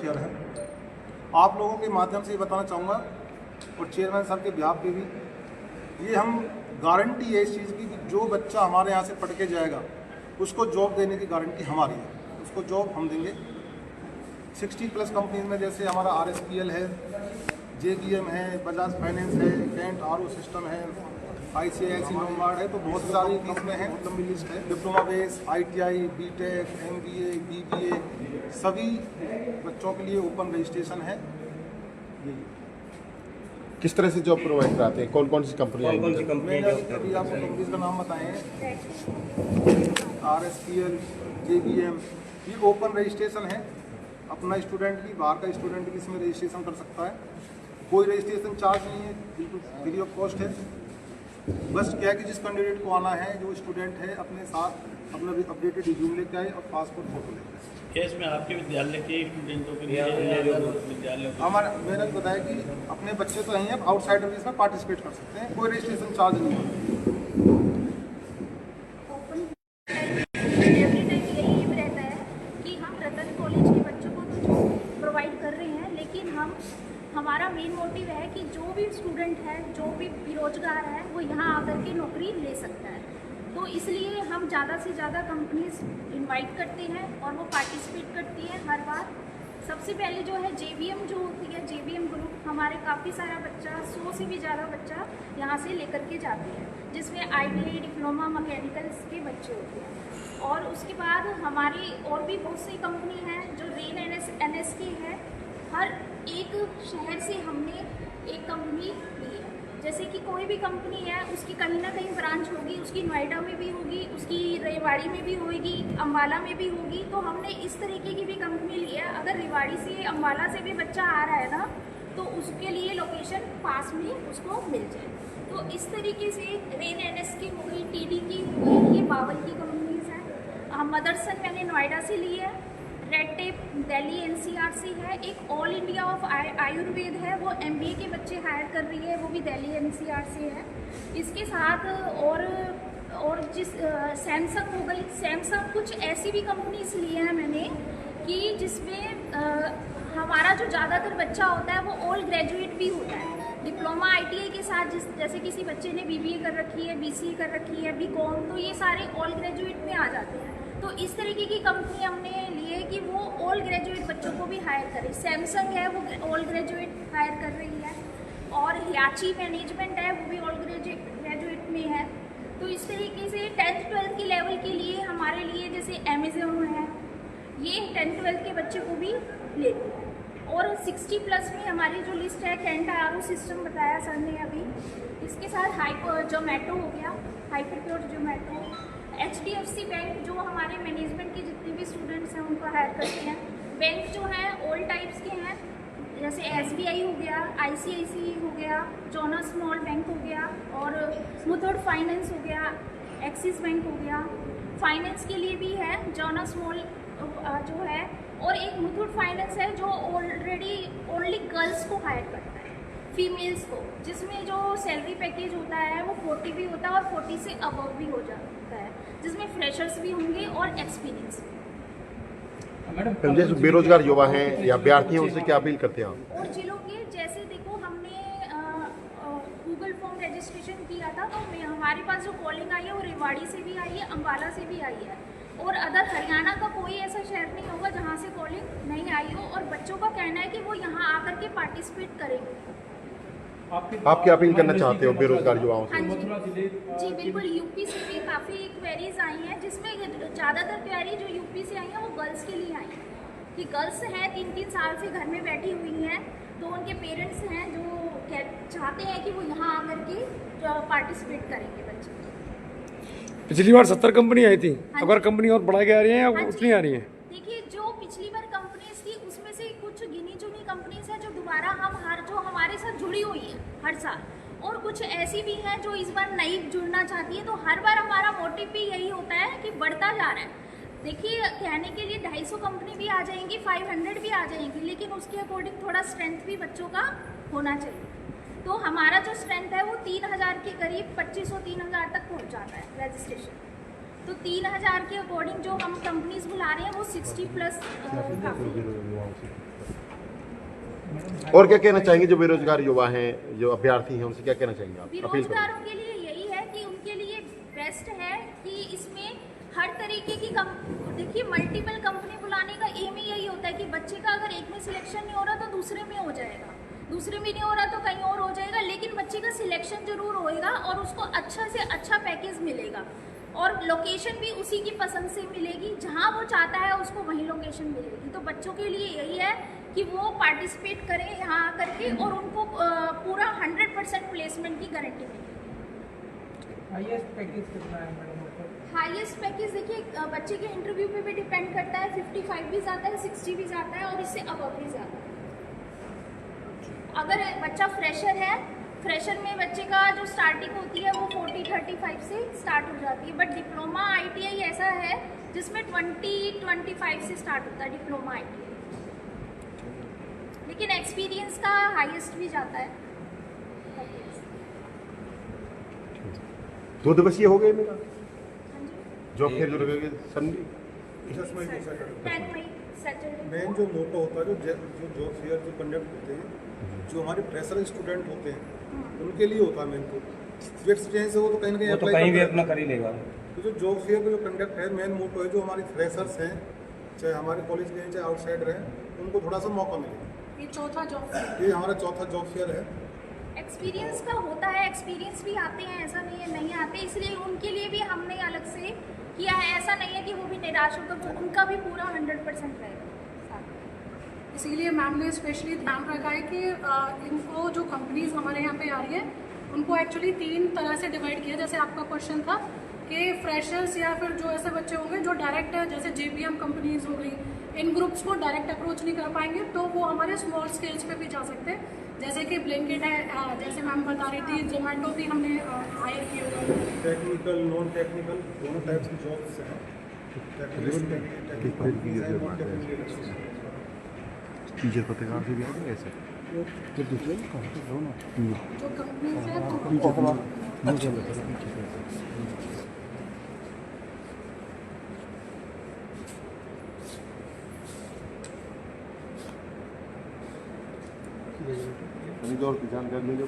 मुखिया हैं। आप लोगों के माध्यम से ये बताना चाहूँगा और चेयरमैन साहब के बिहाफ पे भी, ये हम गारंटी है इस चीज़ की कि जो बच्चा हमारे यहाँ से पढ़ के जाएगा उसको जॉब देने की गारंटी हमारी है, उसको जॉब हम देंगे। 60+ कंपनीज में जैसे हमारा RSPL है, JBM है, बजाज फाइनेंस है, कैंट RO सिस्टम है, ICICI लोमबार्ड है, तो बहुत सारी इसमें है, लंबी लिस्ट है। Diploma base, ITI, BTech, MBA, BBA सभी बच्चों के लिए ओपन रजिस्ट्रेशन है। यही किस तरह से जॉब प्रोवाइड कराते हैं, कौन कौन सी कंपनियाँ? मैंने अभी आपको कंपनीज का नाम बताए हैं, RSPL, JBM, ये ओपन रजिस्ट्रेशन है। अपना स्टूडेंट भी, बाहर का स्टूडेंट भी इसमें रजिस्ट्रेशन कर सकता है, कोई रजिस्ट्रेशन चार्ज नहीं है, बिल्कुल फ्री ऑफ कॉस्ट है। बस क्या है कि जिस कैंडिडेट को आना है, जो स्टूडेंट है, अपने साथ अपना भी अपडेटेड रिज्यूम लेके आए और पासपोर्ट फोटो लेके आए। केस में आपके विद्यालय के स्टूडेंटों के लिए विद्यालय हमारा मैंने बताया कि अपने बच्चे तो यहीं हैं, आउटसाइडर भी इसमें पार्टिसिपेट कर सकते हैं, कोई रजिस्ट्रेशन चार्ज नहीं है। हमारा मेन मोटिव है कि जो भी स्टूडेंट है, जो भी बेरोजगार है, वो यहाँ आकर के नौकरी ले सकता है। तो इसलिए हम ज़्यादा से ज़्यादा कंपनीज इनवाइट करते हैं और वो पार्टिसिपेट करती है हर बार। सबसे पहले जो है JBM जो होती है, JBM ग्रुप, हमारे काफ़ी सारा बच्चा, 100 से भी ज़्यादा बच्चा यहाँ से लेकर के जाते हैं, जिसमें ITI, डिप्लोमा, मैकेनिकल्स के बच्चे होते हैं। और उसके बाद हमारी और भी बहुत सी कंपनी हैं जो रेन NSK है। हर एक शहर से हमने एक कंपनी ली है। जैसे कि कोई भी कंपनी है, उसकी कहीं ना कहीं ब्रांच होगी, उसकी नोएडा में भी होगी, उसकी रेवाड़ी में भी होगी, अम्बाला में भी होगी। तो हमने इस तरीके की भी कंपनी ली है। अगर रेवाड़ी से, अम्बाला से भी बच्चा आ रहा है ना, तो उसके लिए लोकेशन पास में उसको मिल जाए। तो इस तरीके से रेन NSK हो गई, TD की हो गई, ये बावल की कंपनीज हैं। मदरसन मैंने नोएडा से ली है। रेड टेप दिल्ली NCR से है। एक ऑल इंडिया ऑफ आयुर्वेद है, वो MBA के बच्चे हायर कर रही है, वो भी दिल्ली NCR से है। इसके साथ और जिस सैमसंग हो गई, सैमसंग कुछ ऐसी भी कंपनीज ली है मैंने कि जिसमें हमारा जो ज़्यादातर बच्चा होता है वो ऑल ग्रेजुएट भी होता है। डिप्लोमा ITI के साथ जैसे किसी बच्चे ने BBA कर रखी है, BCA कर रखी है, BCom, तो ये सारे ऑल ग्रेजुएट में आ जाते हैं। तो इस तरीके की कंपनी हमने ली है कि वो ऑल ग्रेजुएट बच्चों को भी हायर करे। सैमसंग है, वो ऑल ग्रेजुएट हायर कर रही है। और हियाची मैनेजमेंट है, वो भी ऑल ग्रेजुएट में है। तो इस तरीके से 10th 12th की लेवल के लिए हमारे लिए जैसे Amazon है, ये 10th 12th के बच्चे को भी लेते हैं। और 60+ में हमारी जो लिस्ट है, कैंट RO सिस्टम बताया सर ने अभी, इसके साथ जोमेटो हो गया, हाइपरप्योर जोमेटो, HDFC बैंक जो हमारे मैनेजमेंट के जितने भी स्टूडेंट्स हैं उनको हायर करते हैं। बैंक जो हैं ऑल टाइप्स के हैं, जैसे SBI हो गया, ICICI हो गया, जोना स्मॉल बैंक हो गया, और मुथूट फाइनेंस हो गया, एक्सिस बैंक हो गया। फाइनेंस के लिए भी है जोना स्मॉल जो है, और एक मुथूट फाइनेंस है जो ऑलरेडी ओनली गर्ल्स को हायर करता है, फीमेल्स को, जिसमें जो सैलरी पैकेज होता है वो 40 भी होता है और 40 से अबव भी हो जाता है, जिसमें फ्रेशर्स भी होंगे और एक्सपीरियंस भी। मैडम, जैसे बेरोजगार युवा हैं या अभ्यर्थी हैं, उनसे क्या अपील करते हैं आप? और जिलों के जैसे देखो, हमने गूगल फॉर्म रजिस्ट्रेशन किया था, तो हमारे पास जो कॉलिंग आई है वो रेवाड़ी से भी आई है, अम्बाला से भी आई है, और अदर हरियाणा का कोई ऐसा शहर नहीं होगा जहाँ से कॉलिंग नहीं आई हो। और बच्चों का कहना है कि वो यहाँ आकर के पार्टिसिपेट करेंगे। आप क्या अपील करना चाहते हो बेरोजगार युवाओं से? हाँ जी बिल्कुल। यूपी से भी काफ़ी क्वेरीज आई हैं, जिसमें ज़्यादातर क्वेरी जो यूपी से आई हैं वो गर्ल्स के लिए आई हैं, कि गर्ल्स हैं 3-3 साल से घर में बैठी हुई हैं, तो उनके पेरेंट्स हैं जो चाहते हैं कि वो यहाँ आकर के पार्टिसिपेट करेंगे बच्चे। पिछली बार 70 कंपनी आई थी, अगर कंपनी और बढ़ा के आ रही है या उतनी आ रही है? देखिए, जो पिछली बार कंपनीज थी उसमें से कुछ गिनी चुनी कंपनीज हैं जो दोबारा जो हमारे साथ जुड़ी हुई है हर साल, और कुछ ऐसी भी हैं जो इस बार नई जुड़ना चाहती है। तो हर बार हमारा मोटिव भी यही होता है कि बढ़ता जा रहा है। देखिए, कहने के लिए 250 कंपनी भी आ जाएंगी, 500 भी आ जाएंगी, लेकिन उसके अकॉर्डिंग थोड़ा स्ट्रेंथ भी बच्चों का होना चाहिए। तो हमारा जो स्ट्रेंथ है वो 3000 के करीब, 2500-3000 तक पहुंच जाता है रजिस्ट्रेशन। तो 3000 के अकॉर्डिंग जो हम कंपनीज बुला रहे हैं वो 60+ काफ़ी है। और क्या कहना चाहेंगे जो बेरोजगार युवा हैं, जो अभ्यर्थी हैं, उनसे क्या कहना चाहेंगे आप? अपील करें। बेरोजगारों के लिए यही है कि उनके लिए बेस्ट है कि इसमें हर तरीके की देखिए मल्टीपल कंपनी बुलाने का एम ही यही होता है कि बच्चे का अगर एक में सिलेक्शन नहीं हो रहा तो दूसरे में हो जाएगा, दूसरे में नहीं हो रहा तो कहीं और हो जाएगा, लेकिन बच्चे का सिलेक्शन जरूर होएगा और उसको अच्छा से अच्छा पैकेज मिलेगा और लोकेशन भी उसी की पसंद से मिलेगी, जहाँ वो चाहता है उसको वहीं लोकेशन मिलेगी। तो बच्चों के लिए यही है कि वो पार्टिसिपेट करें यहाँ आकर के और उनको पूरा 100% प्लेसमेंट की गारंटी मिलेगी। हाईएस्ट पैकेज कितना है मैडम? हाईएस्ट पैकेज देखिए बच्चे के इंटरव्यू पे भी डिपेंड करता है, 55 भी जाता है, 60 भी जाता है और इससे अबव भी जाता है। अगर बच्चा फ्रेशर है, फ्रेशर में बच्चे का जो स्टार्टिंग होती है वो 40-35 से स्टार्ट हो जाती है, बट डिप्लोमा ITI ऐसा है जिसमें 20-25 से स्टार्ट होता है डिप्लोमा ITI, लेकिन एक्सपीरियंस का हाईएस्ट भी जाता है। 2 दिवसीय हो गए मेरा हाँ जी, जॉब फेयर जो लगेगा संडे 10 मई को सैटरडे। 10 मई सैटरडे। मेन जो मोटो होता है जो जॉब फेयर जो कंडक्ट होते हैं, जो हमारे फ्रेशर स्टूडेंट होते हैं उनके लिए होता है मेन तो जो एक्सपीरियंस है वो तो कहीं ना कहीं वो तो apply कहीं भी करता है। अपना कर ही लेगा। तो जो जॉब फेयर का जो कंडक्ट है मेन मोटो है जो हमारे फ्रेशर्स हैं, चाहे हमारे कॉलेज के हैं चाहे आउटसाइडर हैं, उनको थोड़ा सा मौका मिले। ये चौथा जॉब है। ये हमारा चौथा जॉब फेयर है। एक्सपीरियंस का होता है, एक्सपीरियंस भी आते हैं, ऐसा नहीं है नहीं आते, इसलिए उनके लिए भी हमने अलग से किया है। ऐसा नहीं है कि वो भी निराश होकर, वो उनका भी पूरा 100% रहेगा साथ। इसीलिए मैम ने स्पेशली ध्यान रखा है कि इनको जो कंपनीज हमारे यहाँ पे आ रही है उनको एक्चुअली 3 तरह से डिवाइड किया। जैसे आपका क्वेश्चन था कि फ्रेशर्स या फिर जो ऐसे बच्चे होंगे जो डायरेक्ट जैसे JPM कंपनीज हो गई, इन ग्रुप्स को डायरेक्ट अप्रोच नहीं कर पाएंगे तो वो हमारे स्मॉल स्केल्स पे भी जा सकते हैं, जैसे कि ब्लिंकिट है, जैसे मैम बता रही थी, जोमेटो भी हमने हायर किए हुए हैं। टेक्निकल नॉन टेक्निकल दोनों टाइप्स की जॉब्स हैं। टीचर पत्रकार से भी आते हैं ऐसे जो कंपनीज है तो और जानकारी ले लो।